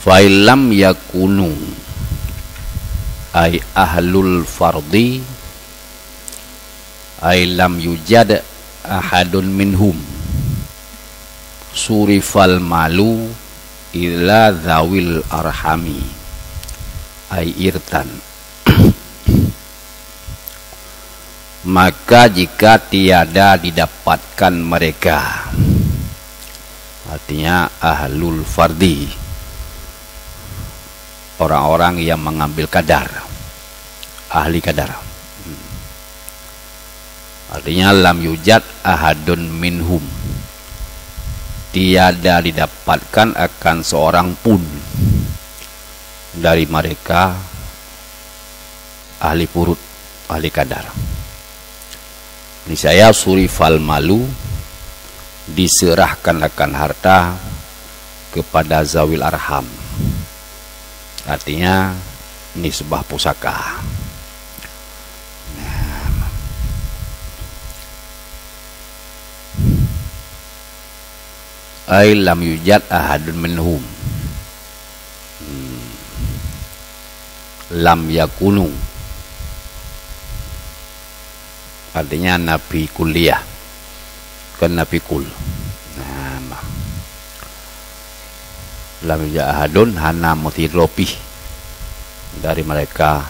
Fa'ilam yakunu ay ahlul fardi ay lam yujad ahadun minhum surifal malu ila zawil arhami ay irtan. Maka jika tiada didapatkan mereka, artinya ahlul fardi, orang-orang yang mengambil kadar, ahli kadar, artinya lam yujad ahadun minhum, tiada didapatkan akan seorang pun dari mereka ahli furud, ahli kadar. Niscaya surifal malu, diserahkan akan harta kepada zawil arham, artinya nisbah pusaka. Ay lam yujad ahadun minhum, lam yakunu, artinya nabi kuliah, kan nabi kul. Lam yujad ahadun hana mutiropi, dari mereka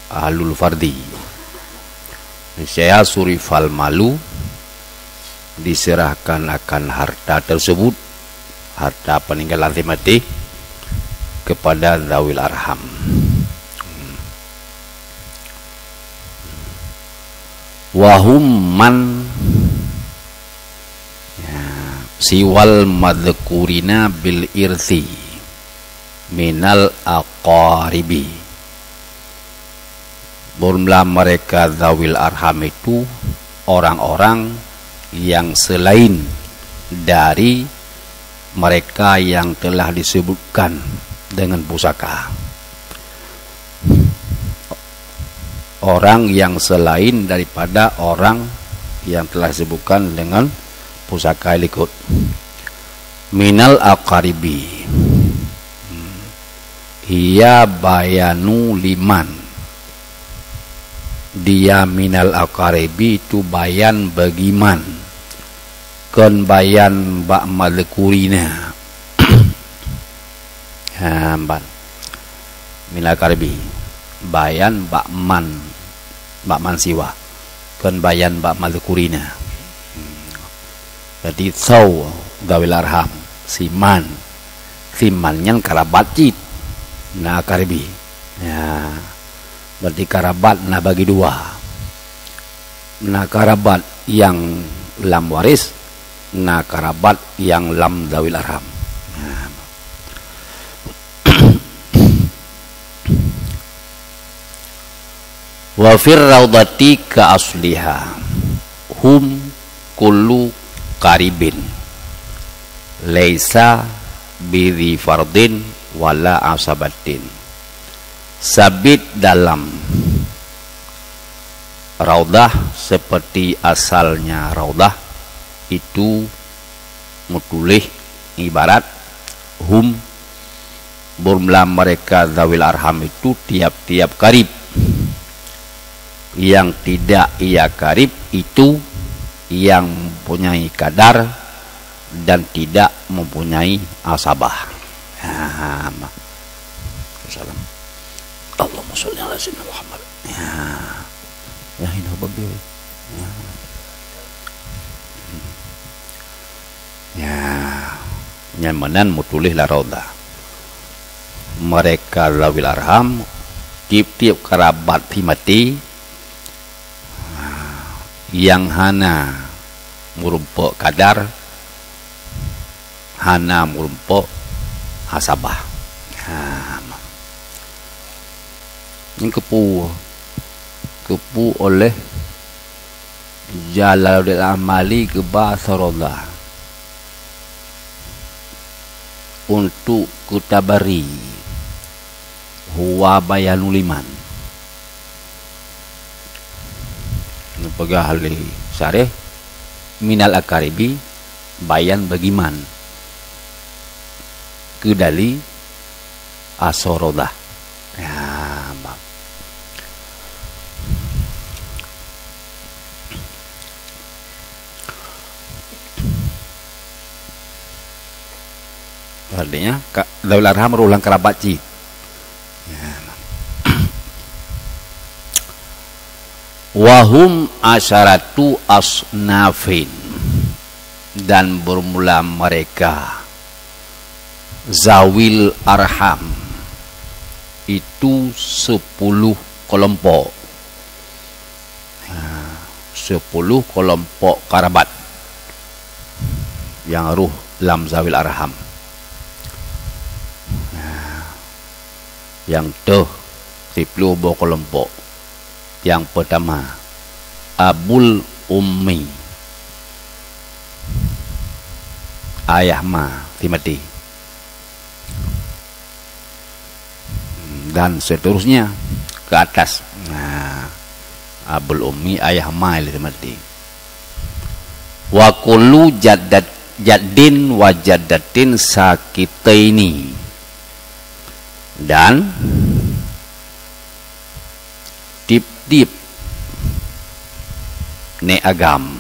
ahlul fardi. Saya surifal malu, diserahkan akan harta tersebut, harta peninggalan mati, kepada zawil arham. Wahum man siwal madhkurina bil irthi minal aqaribi. Bermula mereka zawil arham itu orang-orang yang selain dari mereka yang telah disebutkan dengan pusaka. Orang yang selain daripada orang yang telah disebutkan dengan pusaka likut. Minal aqaribi, hiya bayanu liman, dia minal aqaribi itu bayan bagiman, kon bayan bak madhkurina. Hamban minal aqaribi, bayan bakman siwa, kon bayan bak madhkurina. Jadi saw dawil arham, siman yang karabat cit na aqaribi, ya berarti karabat na bagi dua, na karabat yang lam waris, na karabat yang lam dawil arham. Wa fir raudati ka asliha hum kullu qaribin laisa bidhi fardin wala asabatin. Sabit dalam raudah seperti asalnya raudah itu mutulih ibarat hum, bermula mereka zawil arham itu tiap-tiap karib, yang tidak ia karib itu yang mempunyai kadar dan tidak mempunyai asabah. Allahumma sholli ala sayyidina Muhammad. Ya ini bagus. Ya nyamanan mutulih la raudah. Mereka zawil arham tiap-tiap kerabat mati yang hana merumpuk kadar, hana merumpuk hasabah. Ini kepu oleh Jalaluddin Amali ke Basarullah untuk kutabari huwa bayanuliman. Pegah halih syarih minal akaribi bayan bagiman kedali asorodah. Ya, artinya Zawil Arham berulang kerabat cid. Ya. Wahum asyaratu asnafin, dan bermula mereka Zawil Arham itu 10 kelompok. 10 kelompok kerabat yang ruh dalam Zawil Arham. Yang 10 kelompok. Yang pertama, Abul Ummi, ayah ma Timati, dan seterusnya ke atas. Nah, Abul Ummi, ayah ma Timati. Wa kullu jaddin wa jaddatin sakitaini, dan tip-tip ne agam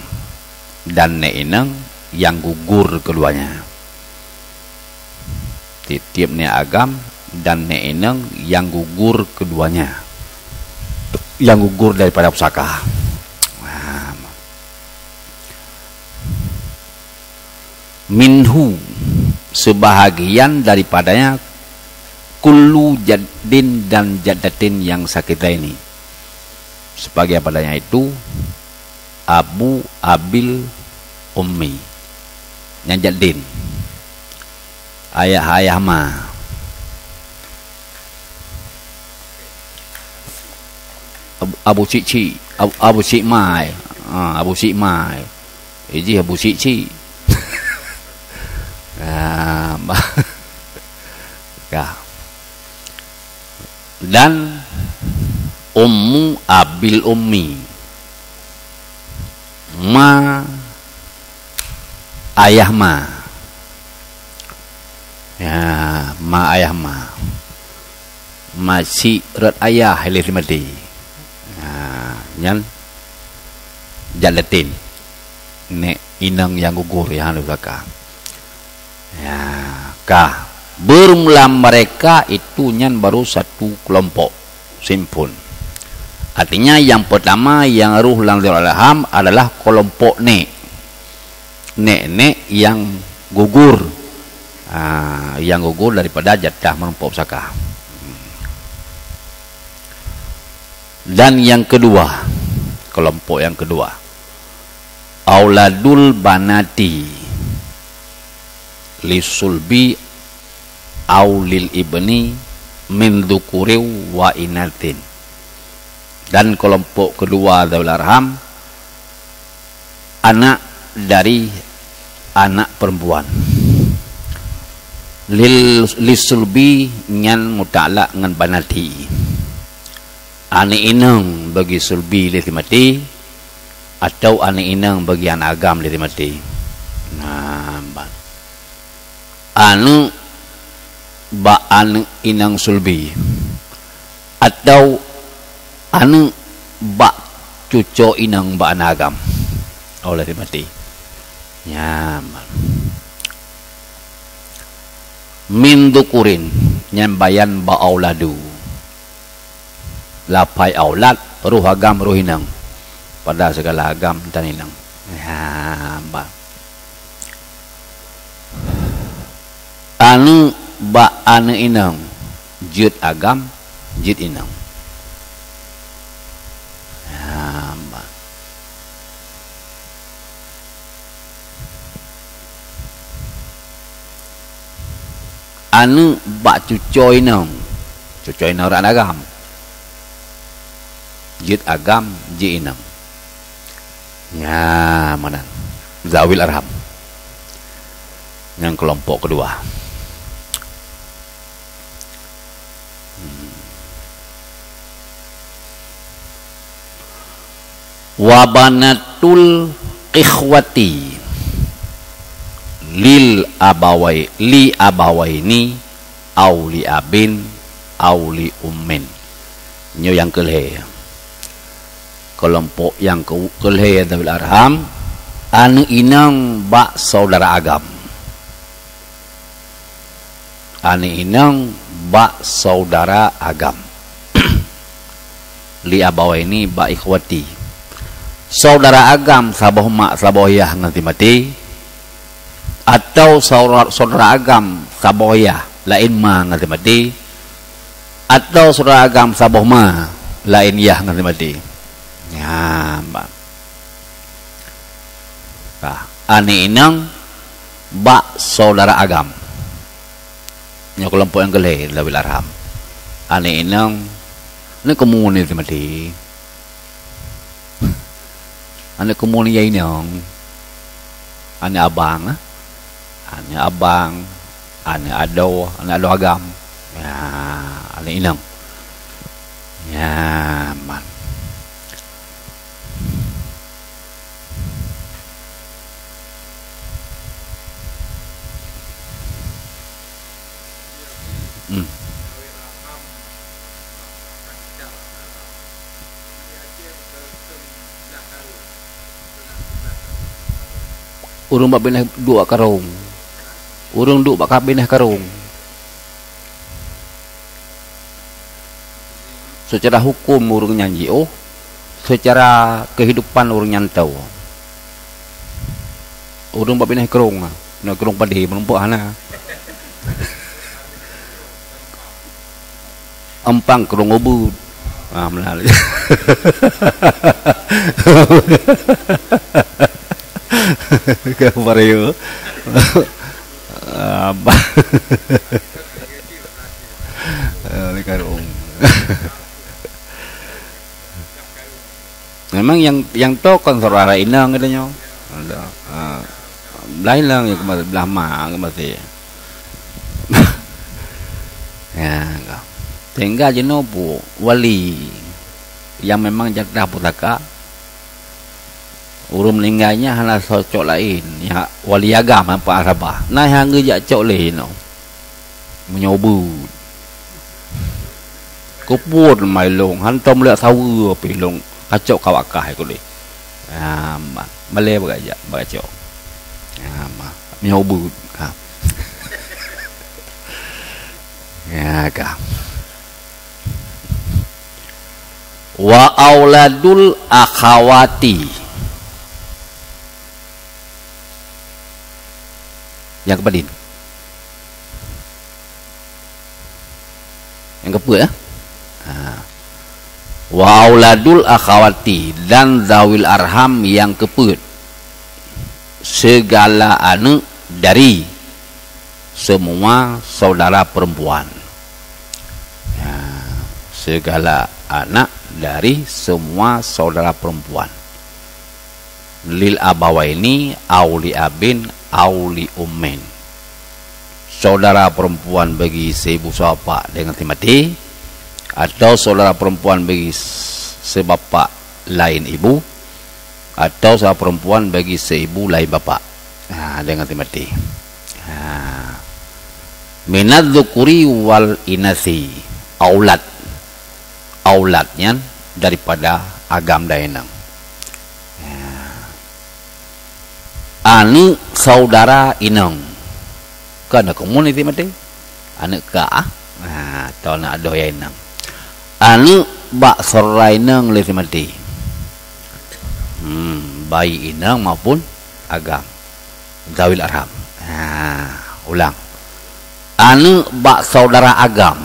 dan ne inang yang gugur keduanya. Tip-tip ne agam dan ne inang yang gugur keduanya, yang gugur daripada pusaka. Minhu, sebahagian daripadanya, kullu jaddin dan jaddatin yang sakita ini, sebagai padanya itu Abu Abil Ummi, yang jaddin, ayah ma. Abu Cici, Abu Cikmai, Abu Cikmai, ini Abu Cici. Dan Ummu Abil Ummi, ma ayah ma. Ya, ma ayah ma. Masih rat ayah hilir mati. Nyan jalatin nek inang yang gugur yang ada belakang. Ya, kah bermula mereka itu nyan baru 1 kelompok simpun. Artinya yang pertama yang ruh lang Zawil Arham adalah kelompok nek yang gugur, yang gugur daripada jatah menumpuk pusaka. Dan yang kedua, kelompok yang kedua, auladul banati lisulbi aulil ibni min dzukuriw wa inatin. Dan kelompok kedua Zawil Arham, anak dari anak perempuan. Lisulbi nyan muta'alaq ngan banati, ane inang bagi sulbi litimati, atau ane inang bagi anak agam litimati. Nah, anu ba ane inang sulbi, atau anu ba cuco inang ba anak agam oleh litimati. Nyaman min dukurin nyan bayan ba auladu, lapai aulad ruh agam ruh inang pada segala agam dan inang. Ya, anu ba anu inang jut agam jut inang. Ya, anu ba cuco inang rak agam jid agam ji inang. Ya, mana Zawil Arham yang kelompok kedua. Wabanatul ikhwati li abawaini au li abin auli ummin. Nyo yang kelhe. Kelompok yang kelhe Zawil Arham anu inang bak saudara agam. Anu inang bak saudara agam. Li abawaini bak ikhwati. Saudara agam saboh mak saboh yah nganti mati. Atau saudara agam saboh yah lain ma nganti mati. Atau saudara agam saboh ma lain yah nganti mati. Ya, mbak. Nah, ane inang bak saudara agam. Nya kelompok yang kelih Zawil Arham. Ane inang ini komunis mati. Ane komunis ya inang. Ane abang, ane abang, ane ado agam. Ya, ane inang. Ya, man. Urung bak binah dua karung. Urung duk bak binah karung. Secara hukum urung nyanyi oh. Secara kehidupan urung nyantau. Urung bak binah karung. Nak karung padih menumpuk hana. Empang karung obud. Ah menarik. Kabar yo. Apa? Ini karung. Memang yang to kan saudara inang katanya. Ada. Lain lang yang kemarin belah ma masih. Ya, enggak. Tinggal jenobu wali yang memang jatah putaka. Urung meninggalnya hanya socok lain ya wali agama Pak Arabah nah yang ngejak cok lain no menyobut kupur mailong hantam lihat sawu pilong kacok kawakah itu deh ya malay berajak beracok ya menyobut kah ya kah wa auladul akhawati. Yang kepadin. Yang kepua ya. Wa auladul akhawati dan zawil arham yang keput. Segala anak dari semua saudara perempuan. Ya, segala anak dari semua saudara perempuan. Lil abawaini auli abin auli ummen. Saudara perempuan bagi seibu sebapak dengan timati, atau saudara perempuan bagi sebapak lain ibu, atau saudara perempuan bagi seibu lain bapak dengan timati. Minad dzukuri wal inasi, auladnya daripada agam daenang. Anu saudara inang kana komuniti mati anu ka atau na ado ya inang anu bak sorai inang le mati bayi inang maupun agam zawil arham ulang anu bak saudara agam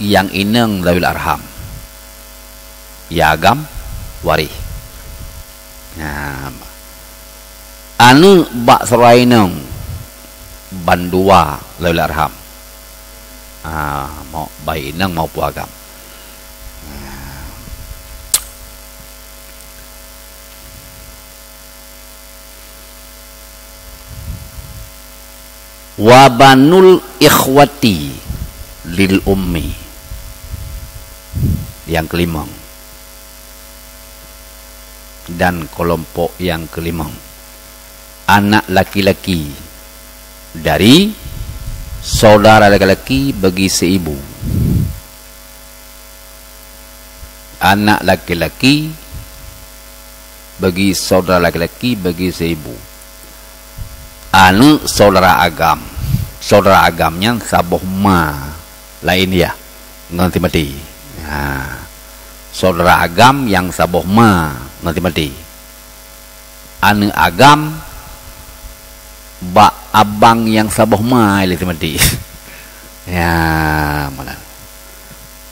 yang inang zawil arham ya agam warih anu bak serainang bandua zawil arham mau bayi inang mau puagam wabanul ikhwati lil ummi yang kelima dan kelompok yang kelima anak laki-laki dari saudara laki-laki bagi seibu anak laki-laki bagi saudara laki-laki bagi seibu. Anu saudara agamnya saboh ma lain ya nganti mati. Saudara agam yang saboh ma nganti mati. Anu agam ba abang yang saboh ma nganti mati. Ya mana?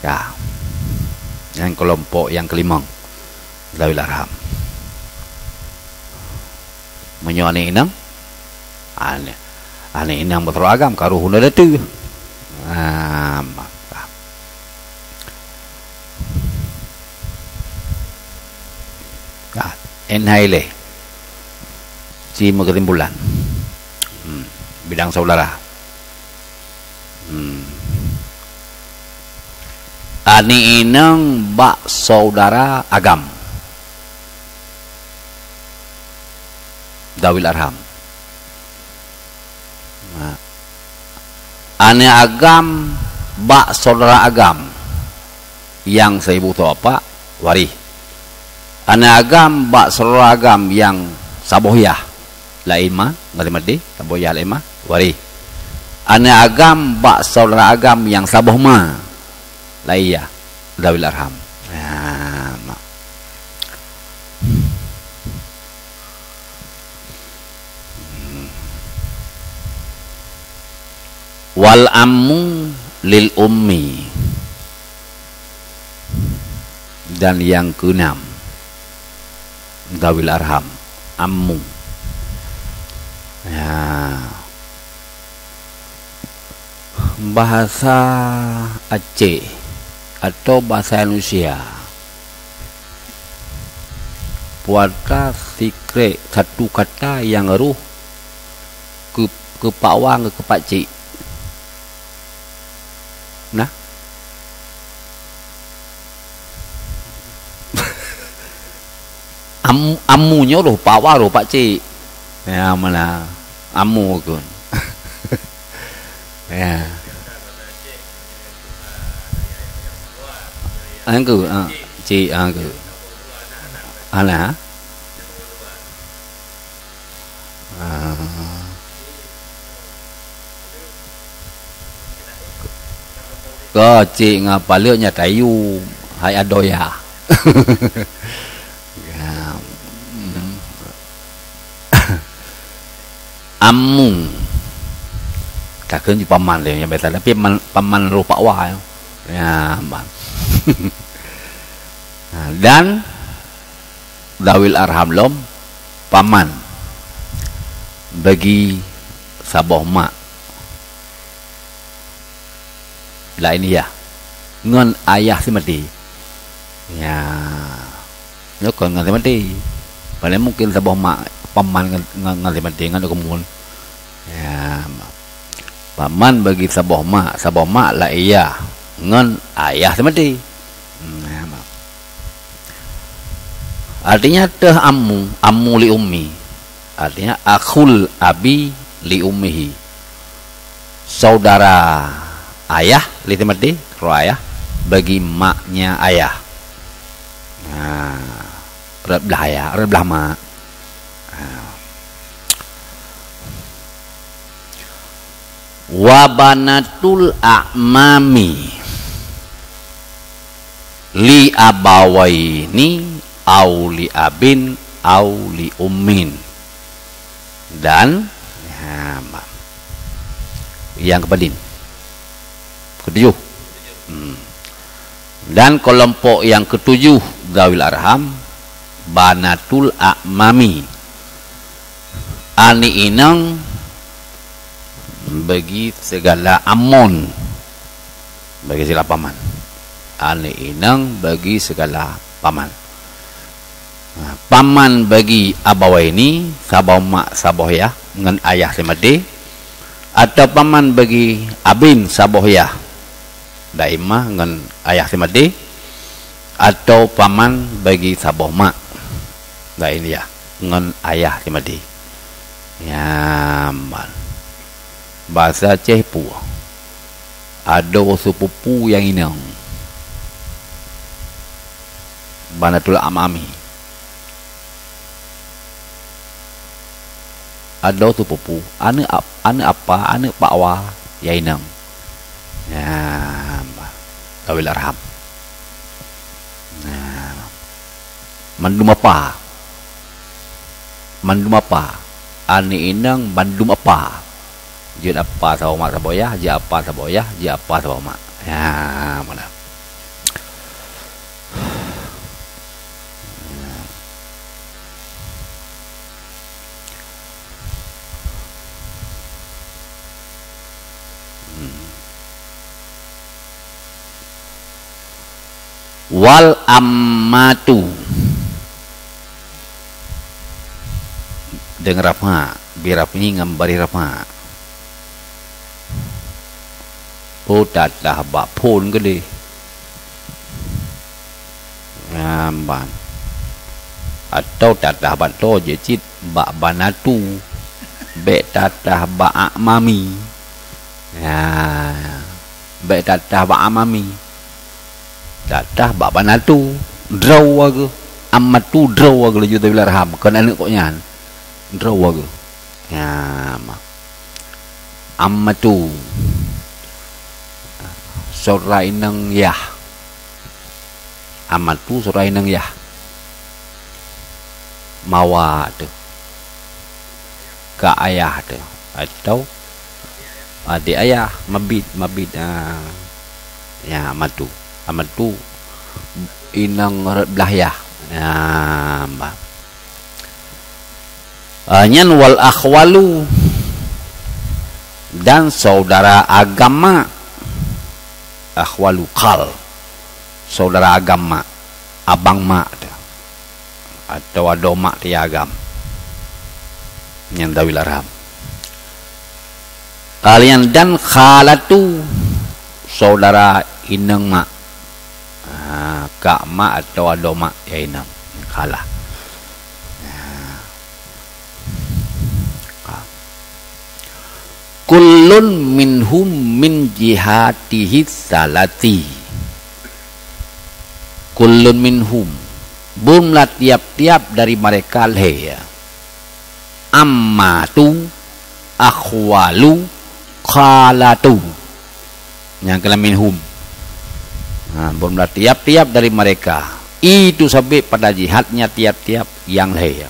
Ya. Yang kelompok yang kelima zawil arham. Menyuani inang ane inang betul agam karuhuna datu. Enhaile si kesimpulan bidang saudara. Ani inang bak saudara agam dawil arham. Ane agam bak saudara agam yang seibu tu apa wari. Ane agam bak saudara agam yang sabohyah laima ngalimadi sabohyah laima wari. Ane agam bak saudara agam yang sabohma laiyah dawil arham. Wal ammu lil ummi. Dan yang keenam dawil arham ammu. Bahasa Aceh atau bahasa Indonesia puasa sikre satu kata yang ruh ke pawang ke pakcik. Nah amunya roh pawa roh pakcik. Ya mana amu kun. Ya angku cik angku ana ko cik ngapa leuknya tayu hai adoya. Amung takkan di paman le yang betul tapi paman rupa wah ya bang. Dan dawil arham lom paman bagi saboh mak lah ini ya ngon ayah si mati ya nyokon ngan mati paling mungkin saboh mak paman ngan mati ngan kemun ya paman bagi saboh mak lah iya ngon ayah si mati. Artinya teh ammu li ummi. Artinya akhul abi li ummihi. Saudara ayah li temati ro ayah bagi maknya ayah. Reblah ayah, reblah mak. Wa banatul a'mami li abawaini au li abin au li ummin. Dan yang ketujuh dan kelompok yang ketujuh dawil arham banatul a'mami ani inang bagi segala amon bagi segala paman ani inang bagi segala paman. Paman bagi abawaini saboh mak saboh ya ngan ayah semade atau paman bagi abin saboh ya daimah ngan ayah semade atau paman bagi saboh mak nah ini ya ngan ayah semade ya man. Bahasa Aceh pu ada sepupu yang inang banatul amami. Ada tu pupu, ane apa, ane pakwa, yainam. Ya, tawil arham. Nah, mandum apa? Mandum apa? Ane inang mandum apa? Jid apa sama mak saboyah, jid apa saboyah, jid apa sama mak. Ya, mana? Wal ammatu dengan rafa birafni ngambari rafa putat dah bak pun ke deh ngamban atau tatah bak to jecit bak banatu bek tatah bak mami ya bek tatah bak mami tatah bak banatu draw aku amat tu draw aku laju tu bila raham kan anak kok nyan draw aku ya amat tu sorai nang yah amat tu sorai nang yah mawa tu ka ayah tu atau adik ayah mabit ya amat tu inang belah ya mbak nyan wal akhwalu dan saudara agama akhwalu khal saudara agama abang mak atau adomak tiagam nyan dawil arham kalian dan khalatu saudara inang mak kak mak atau adomak ya inang kalah kullun minhum min jihatihi salati kullun minhum bumlah tiap-tiap dari mereka leya ammatu akhwalu khalatu yang kala minhum bumlah tiap-tiap dari mereka itu sampai pada jihadnya tiap-tiap yang leya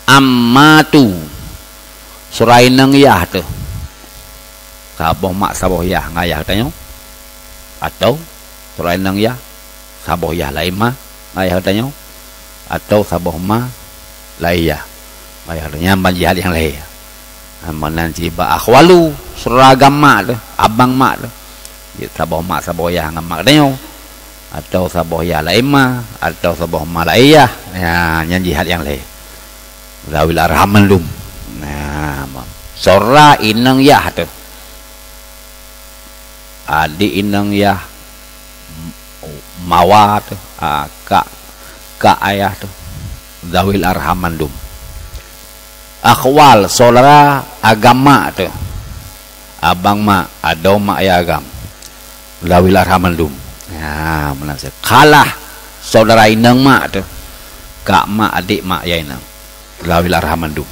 ammatu surai nang yah tu saboh mak saboh yah ngayah tanya atau surai nang yah saboh yah lain mah ngayah tanya atau saboh ma laiyah ngayah tanya jihad yang lain amanan ciba akhwalu seragam mak tu abang mak tu saboh mak saboh yah ngamak tanya atau saboh yah lain mah atau saboh ma laiyah ya yang jihad yang lain zawil arhaman lum nah sora inang yah tu adik inang yah mawat kak ayah tu zawil arhamandum akhwal saudara agama tu abang mak adau mak ya agam zawil arhamandum ya menasih kalah saudara inang mak tu kak mak adik mak ya inang zawil arhamandum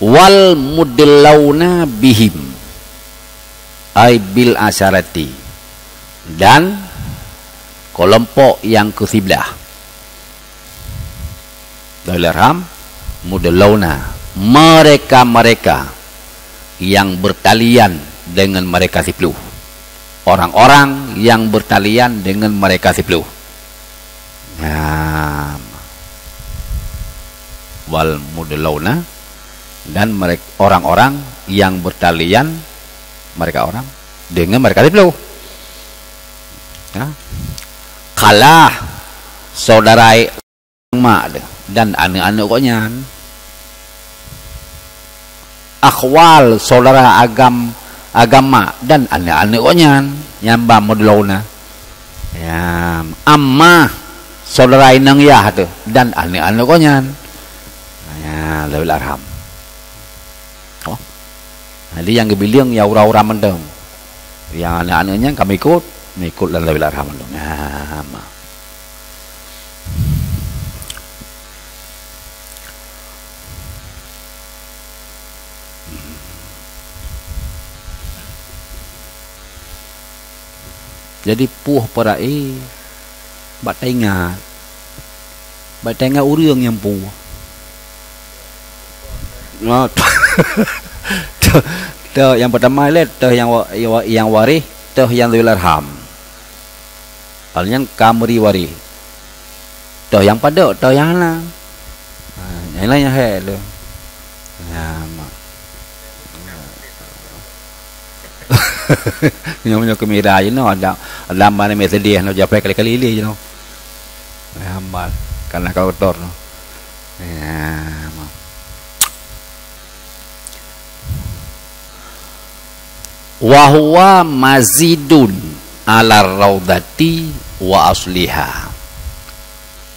wal mudillawna bihim ay bil asyarati dan kelompok yang ke-11 dalam mudillawna mereka yang bertalian dengan mereka 10 orang-orang yang bertalian dengan mereka 10 wal mudillawna dan mereka orang-orang yang bertalian mereka orang dengan mereka 10 ya. Kalah saudara mak dan anak-anak koknya akhwal saudara agama dan anak-anak koknya nyamba modlona ya amma saudara inang yah tu dan anak-anak koknya ya lawil arham Jadi yang gebiling ya ura-ura mendem. Yang anak-anaknya kami ikut dan Zawil Arham mendem. Jadi puh perai bat tengah urang yang puh. No. Tuh yang pertama lihat tuh yang waris, tuh yang Zawil Arham. Palingan kamri waris. Tuh yang pada, tuh yang mana? Yang lainnya he tu. Ya mak. Nyonya kemira je no ada mana mesediah no japai kali-kali je no. Ya mak karena kau kotor no. Ya mak. Wa huwa mazidun ala raudati wa asliha.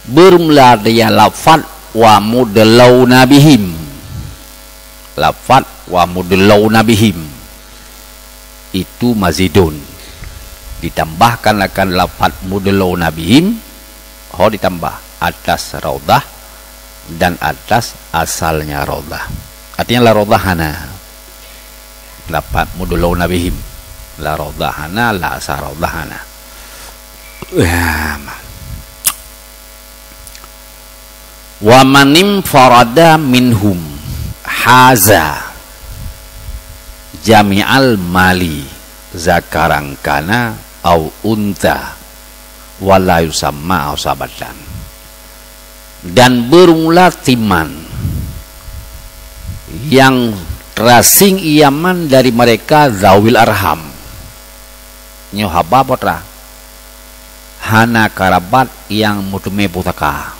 Bermula dia lafad wa mudallau nabihim. Lafad wa mudallau nabihim. Itu mazidun. Ditambahkan akan lafad mudallau nabihim. Ditambah atas raudah dan atas asalnya raudah. Artinya la raudahana. Lafad mudallau nabihim. La raudahana la asal raudahana. Wa manim farada minhum haza jami'al mali zakaran kana au unta wala yusamma asabatan. Dan bermula timan yang rasing iaman dari mereka Zawil Arham nyohaba potra hana karabat yang mutume putaka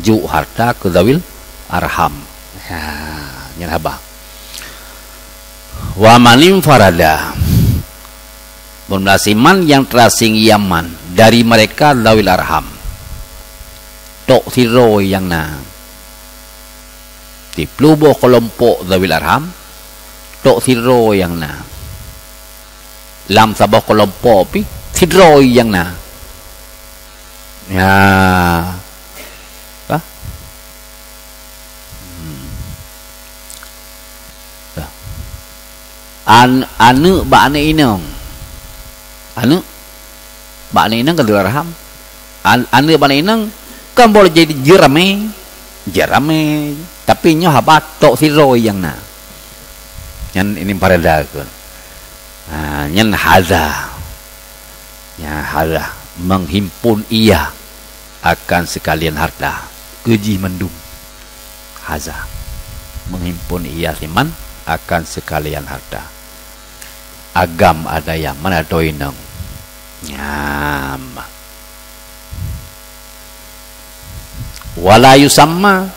ju harta ke Zawil Arham nyohaba wa manim farada bermulasiman yang terasing iaman dari mereka Zawil Arham tok siro yang na di plubo kelompok Zawil Arham tok siro yang na lam sabah kelompok pi siro yang na ya apa anu bakne inong anu bakne inong ke Zawil Arham anu bakne inong kan boleh jadi jerame tapi nyo habat tok siro yang na yan ini parada kan yan hadza ya hadza menghimpun ia akan sekalian harta keji mendung hadza menghimpun ia siman akan sekalian harta agam ada yang mana doinang nyam wala yusamma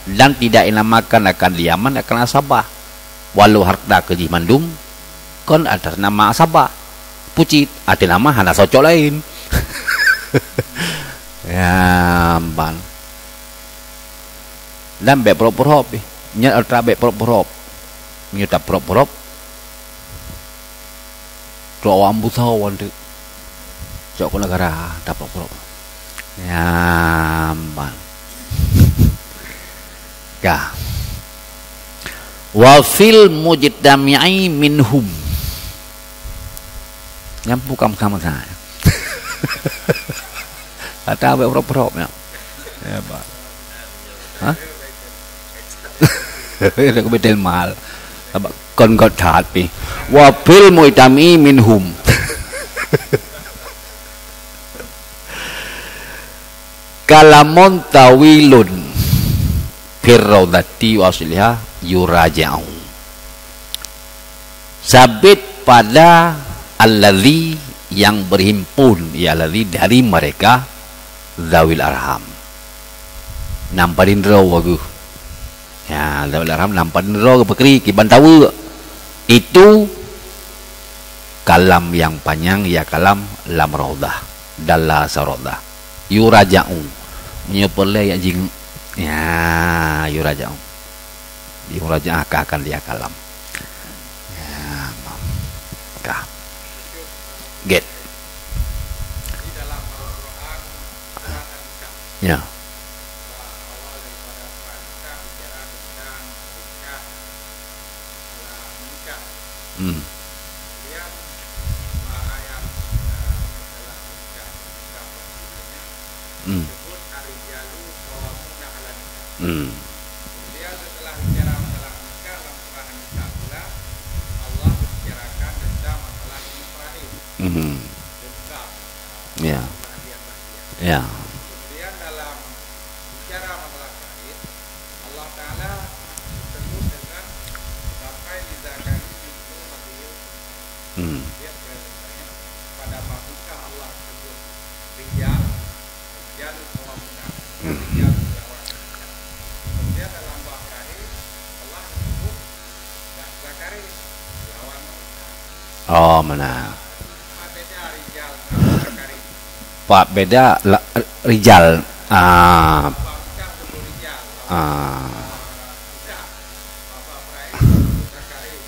dan tidak dinamakan akan diaman akan asabah walau harta keji mandum kon atas nama asabah pucit ada nama hana socok lain ya ban dan bek prop nyat ultra bek prop nyata prop doa ambu sawan tu cok negara dapat prop ya ban ya wa fil mujtami'i minhum nyampu kamu sama saya ada berapa ya pak hah itu betul mal kon got hati wa fil mujtami'i minhum kalamun tawilun firraudati wasliha yuraja'u sabit pada alladzi yang berhimpun ya alladzi dari mereka Zawil Arham namparin raw wagu ya Zawil Arham namparin raw pekri kiban tahu itu kalam yang panjang ya kalam lam raudah dalla saraudah yuraja'u menyepele ya jing ya yuraja'u akan dia kalam kah get ya Kemudian setelah bicara masalah nikah, dalam surah An-Nisa pula Allah membicarakan tentang masalah Ibrahim. Dendam. ya Bahagian-bahagian. ya Kemudian dalam bicara masalah kait, Allah Ta'ala sebut dengan sampai dizakari itu maksudnya dia bertanya pada mabuka Allah sebut rijal qawwamuna rijal lawan. Kemudian dalam bab kait Allah sebut zakari lawan wanita. oh mana Beda rijal sama zakari. Pak beda rijal Wanita sebut rijal. Tidak. Bapak Prai sebut zakari.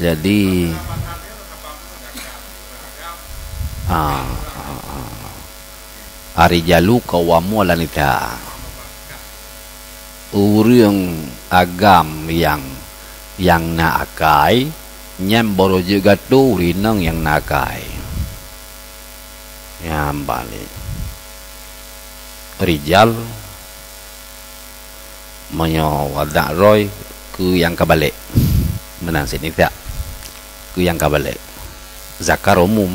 jadi Pasannya kenapa menggunakan beragam arijalu kawamu alanita urang agam yang naakai nyam baru juga tu rinang yang nakai yang balik rijal menyawadak roy ke yang kabalik menang sini tak ke yang kabalik zakar umum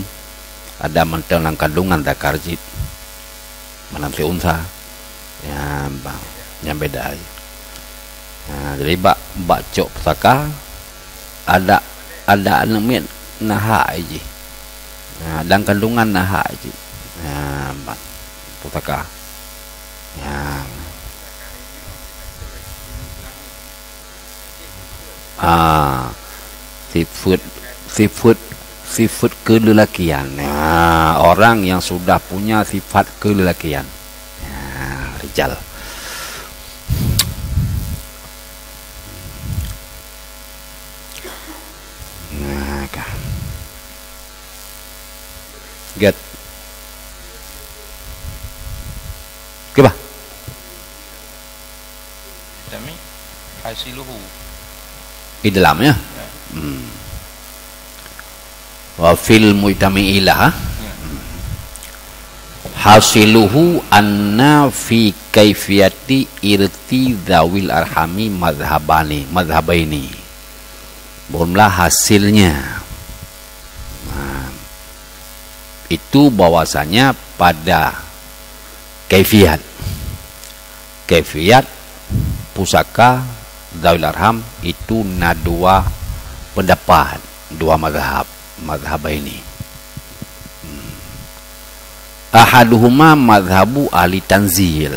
ada mentelang kandungan zakar jid menanti unsa ya bang yang beda aja. Nah, jadi bak cok pusaka ada anemit naha aja dan kandungan naha aja ya bang pusaka ya sifat kelelakian. Nah, orang yang sudah punya sifat kelelakian. Nah, rijal. Nah, kan. Get. Keba? Dami hasiluhu. Di dalamnya. Wa fil muitami'ilah hasiluhu anna fi kaifiyati irti zawil arhami madhabaini belumlah hasilnya. Nah, itu bahwasanya pada kaifiyat pusaka zawil arham itu dua pendapat, dua madhab ini. Ahaduhuma madhabu ahli tanzil.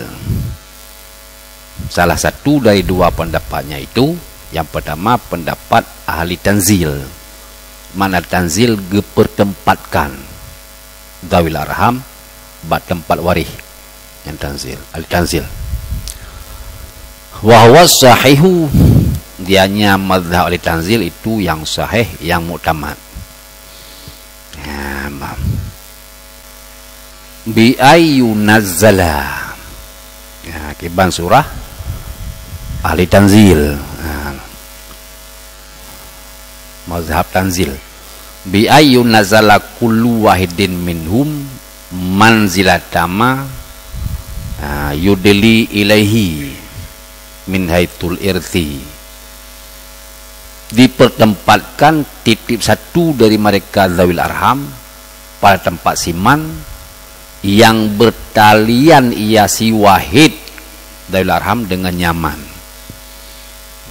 Salah satu dari dua pendapatnya itu, yang pertama pendapat ahli tanzil. Mana tanzil dipertempatkan zawil arham bak tempat warih, yang tanzil, ahli tanzil. Wa huwa sahihu, dianya madhab ahli tanzil itu yang sahih, yang muktamad. Bi ayu nazzala ya, kiban surah ahli tanzil mazhab tanzil. Bi ayu nazala kullu wahidin minhum manzilatama yudli ilaihi min haitul irthi, dipertempatkan titip satu dari mereka zawil arham pada tempat siman yang bertalian ia si wahid zawil arham dengan nyaman.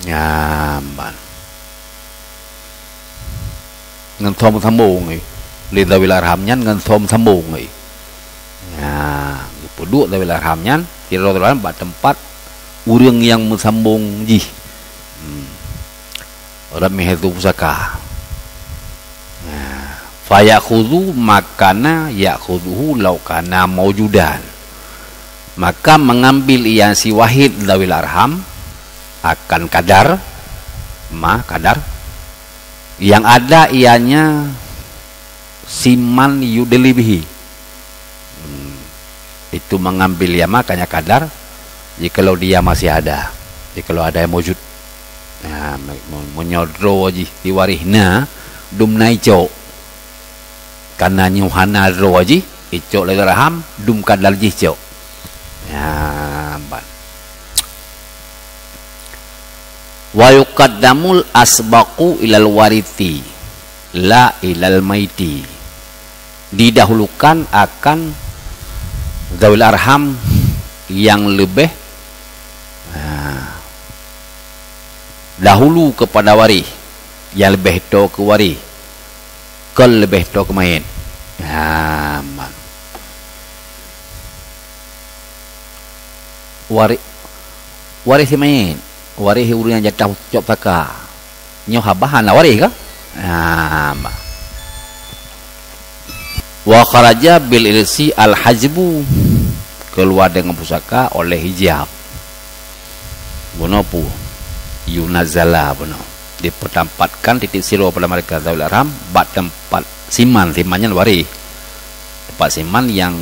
Nyaman ngan thom sambung li zawil arham nyan ngan thom sambung ya puduk zawil arham nyan kira dalam tempat urang yang mesambung ji orang mehetu pusaka fayakhudhu makana yakhudhuhu laukana maujudan, maka mengambil ia si wahid zawil arham akan kadar Yang ada ianya siman yudelibihi. Itu mengambil ya, makanya kadar jikalau dia masih ada, jikalau ada yang wujud. Nah, menyodro aja diwarihna dum naico karena nyuhana ro aja icok lagi raham dum kadal jicok. Ya, wa yuqaddamul asbaqu ilal warithi la ilal maiti. Didahulukan akan zawil arham yang lebih dahulu kepada waris, yang lebih to ke waris, ke lebih to ke mayit. Waris mayit, waris urang jatah cok paka nyoh habahan lah waris ka. Wa kharaja bil irsi al hajbu, keluar dengan pusaka oleh hijab. Bonopu yunazala bono, dipertampatkan titik siro pada mereka zawil arham bak tempat siman, simannya waris, tempat siman yang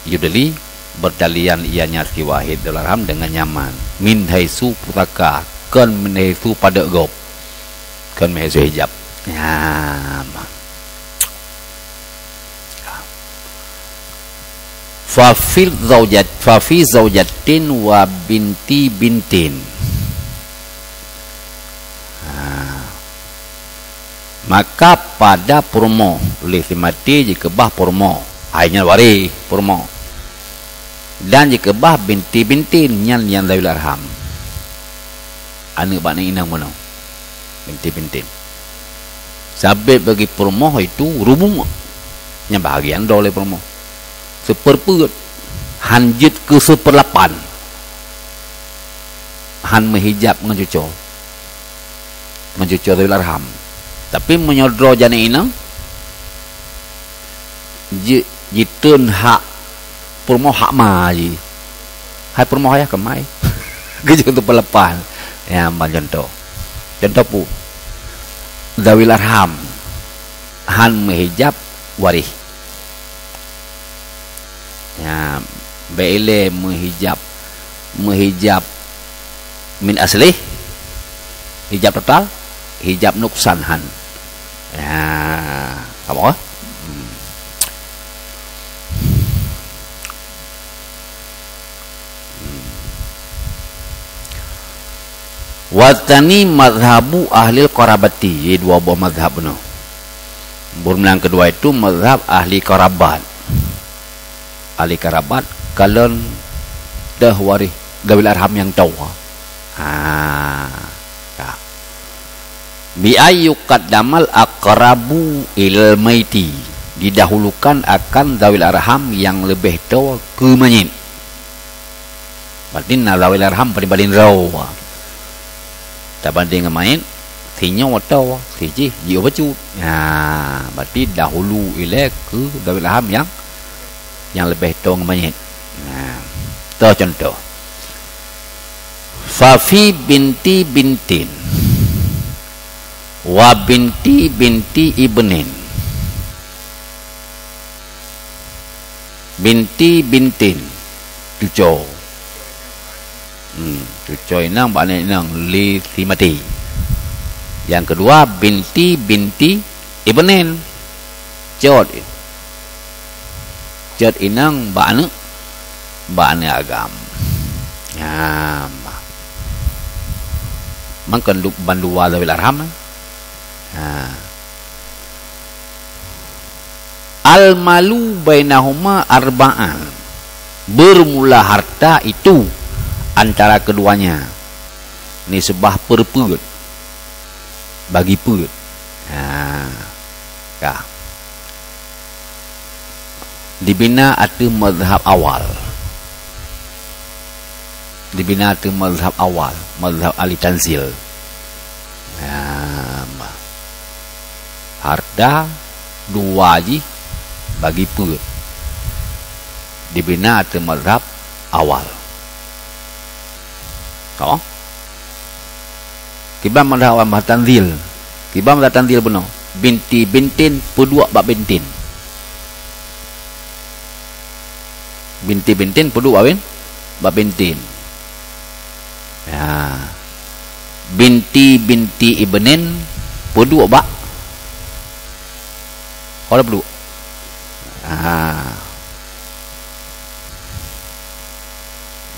yudeli berdalian ianya si wahid zawil arham dengan nyaman. Min haisu pusaka, kan min haisu pada gop, kan min haisu hijab. Nyaman. Fa fi zaujatin wa binti bintin. Maka pada purmo oleh mati jika bah purmo akhirnya waris purmo, dan jika bah binti-bintin yang zawil arham anak bana inang mana binti-bintin sabit bagi purmo itu rubung yang bahagian oleh purmo seperput hanjit ke 1/8 han menghijab mencucur zawil arham. Tapi menyodro jana inang jitun hak purmo hak mai hai purmo hayah kemai gitu untuk pelepan ya contoh pu zawil arham han menghijab waris ya beile menghijab min asli hijab total, hijab nuksan han. Ya, apa? Watani madhabu ahli qarabati, dua buah madhab no. Yang kedua itu madhab ahli qarabat. Ahli qarabat kalian dah waris zawil arham yang tahu. Bi ayyuqaddamal aqrabu il maiti, didahulukan akan zawil arham yang lebih tua ke mayit. Berarti zawil arham berbanding rawa. Tak banding dengan mayit, sinyo tua, siji jiu bacut. Berarti dahulu ile ke zawil arham yang lebih tua ke mayit. Tu contoh. Fa fi binti bintin wa binti binti ibnin. Binti bintin cucu cucu inang bane inang li timati. Yang kedua binti binti ibnin jod inang bane agam ya mangkan bandua zawil arham. Al malu bainahuma arba'an, bermula harta itu antara keduanya nisbah perput bagi put. Dibina atu mazhab awal, dibina atu mazhab awal, mazhab ahli tanzil. Harta dua ji bagi put, dibina atu mazhab awal. Kau kiba mazhab tanzil Tiba mata tantil benar. Binti bintin pedua bak bintin. Binti bintin pedua bak bintin. Ya. Binti binti ibnin pedua bak. Ora perlu.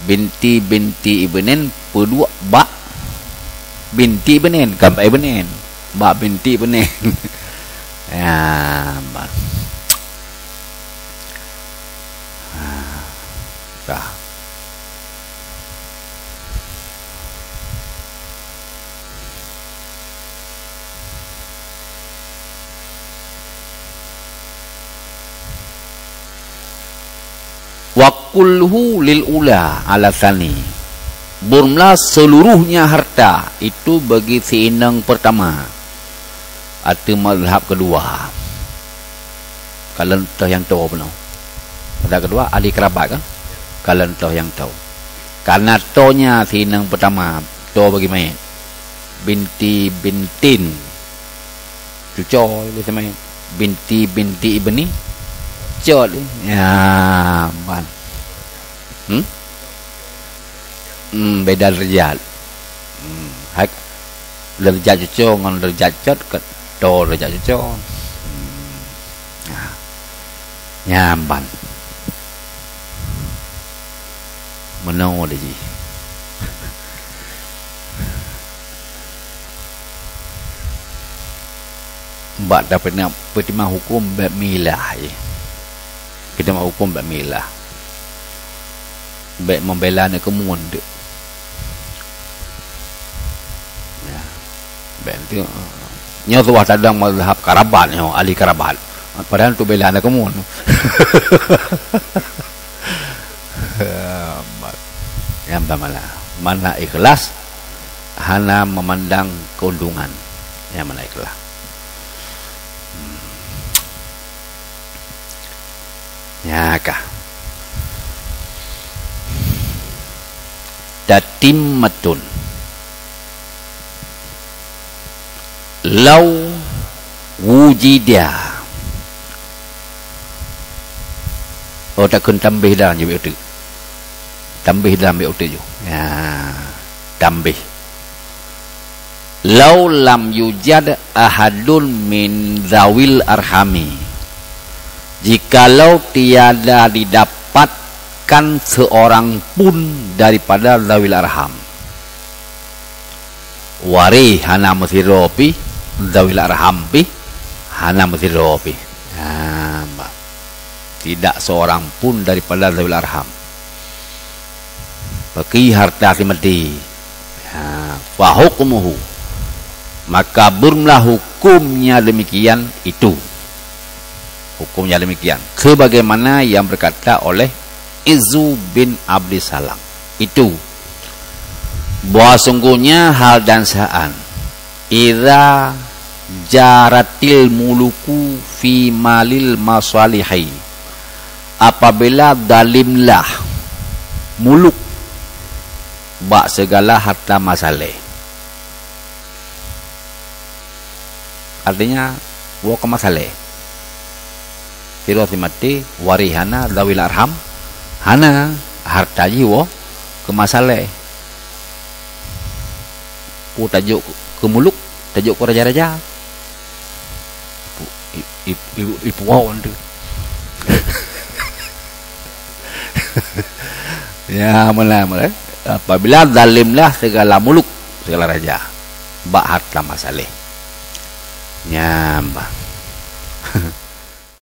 Binti binti ibnin pedua bak binti ibnin kan ibnin. Bak binti ibnin. Ya, bak. Dah. Wa kulhu lil ula ala thani. Burmlah seluruhnya harta itu bagi si inang pertama atau mazhab kedua. Kalau entah yang tahu benar. Pada kedua ahli kerabat kan. Kalau entah yang tahu. Karena tonya si inang pertama tahu bagi main. Binti bintin. Cucoi boleh main. Binti binti ibni. Cot ya ban. Beda derajat. Hak derajat cucuk dengan derajat cot ke to derajat cucuk. Nyamban. Menau dia ji. Mbak dapat nak pertimbangan hukum bab milah je. Kita mau hukum bab milah. Baik membela nak kemun dia. Ya. Baik tu. Nya tu wah tadang mazhab karabat ni, ahli karabat. Padahal tu bela nak kemun. Yang pertama mana ikhlas, hana memandang keuntungan. Yang mana ikhlas. Ya kah. Tatimmatun. Lau wujida. Oh tak kena tambah dah je betul. Tambah dah ambil betul je. Ya, tambah. Lau lam yujad ahadun min zawil arhami. Jikalau tiada didapatkan seorang pun daripada zawil arham. Wari hana masiropi zawil arham pi hana masiropi. Tidak seorang pun daripada zawil arham. Bagi harta si mati. Fa hukmuhu. Maka burmlah hukumnya demikian itu. Hukumnya demikian. Sebagaimana yang berkata oleh Izu bin Abdi Salam. Itu. Bahwa sungguhnya hal dan sa'an. Idza jaratil muluku fi malil masalihi. Apabila dalimlah muluk bak segala harta masalih. Artinya wa ke masalih. Firasi mati warihana zawil arham hana harta jiwa ke masalah. Pu tajuk ke muluk, tajuk ke raja-raja. Ibu wawan tu. Ya mula. Apabila zalimlah segala muluk, segala raja, bak harta masalah. Nyambah.